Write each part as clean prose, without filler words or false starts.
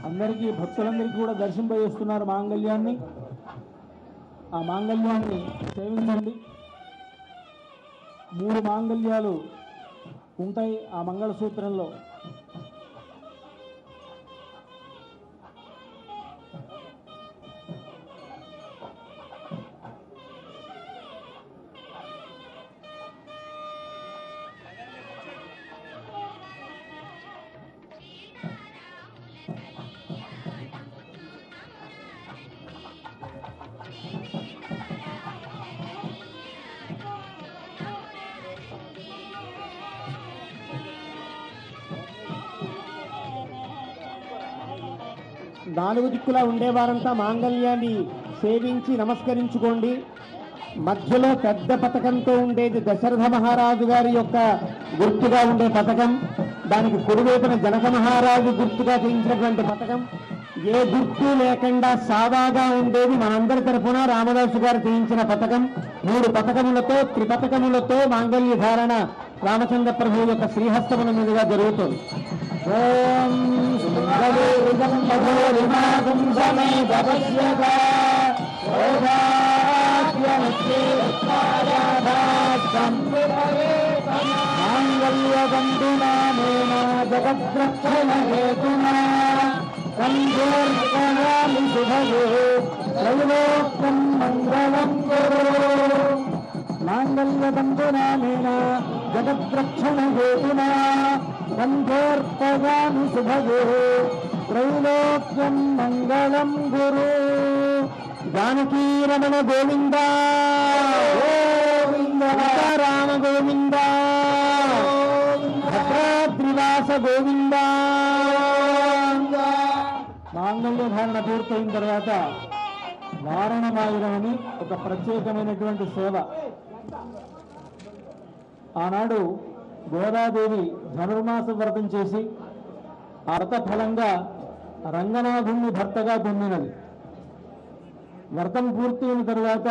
అందరికీ భక్తులందరికీ కూడా దర్శింపజేస్తున్నారు మాంగళ్యాన్ని. ఆ మాంగళ్యాన్ని సేవించండి. 3 మాంగళ్యాలు ఉంటాయి ఆ మంగళసూత్రంలో. నాలుగు దిక్కులా ఉండేవారంతా మాంగళ్యాన్ని సేవించి నమస్కరించుకోండి. మధ్యలో పెద్ద పథకంతో ఉండేది దశరథ మహారాజు గారి యొక్క గుర్తుగా ఉండే పథకం. దానికి కుడివైపున జనక మహారాజు గుర్తుగా చేయించినటువంటి పథకం. ఏ గుర్తు లేకుండా సాదాగా ఉండేది మనందరి తరఫున రామదాసు గారు చేయించిన పథకం. 3 పథకములతో త్రిపథకములతో మాంగళ్య ధారణ రామచంద్ర ప్రభు యొక్క శ్రీహస్తముల మీదుగా జరుగుతుంది. ఓం మాంగళ్యబంధునామేన జగద్రక్షణ హేతునా సంజోర్కణామి శుభగే త్రైలోక్యం మంగళం కురు. మాంగళ్యబంధునామేన జగద్రక్షణ హేతునా సంజోర్కణామి శుభగే త్రైలోక్యం మంగళం గురు. జానకీ రమణ గోవింద గోవింద రామ గోవింద భద్రాద్రివాస గోవింద. మాంగళ్య ధారణ పూర్తయిన తర్వాత వారణమాయురం అని ఒక ప్రత్యేకమైనటువంటి సేవ. ఆనాడు గోదాదేవి ధనుర్మాస వ్రతం చేసి ఆ వ్రత ఫలంగా రంగనాథుణ్ణి భర్తగా పొందినది. వ్రతం పూర్తయిన తరువాత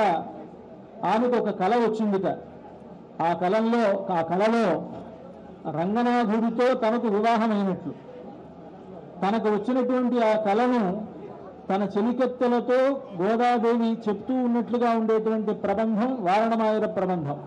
ఆమెకు ఒక కళ వచ్చిందిట. ఆ కళలో రంగనాథుడితో తనకు వివాహమైనట్లు. తనకు వచ్చినటువంటి ఆ కళను తన చెలికెత్తెలతో గోదాదేవి చెప్తూ ఉన్నట్లుగా ఉండేటువంటి ప్రబంధం వారణమాయుర ప్రబంధం.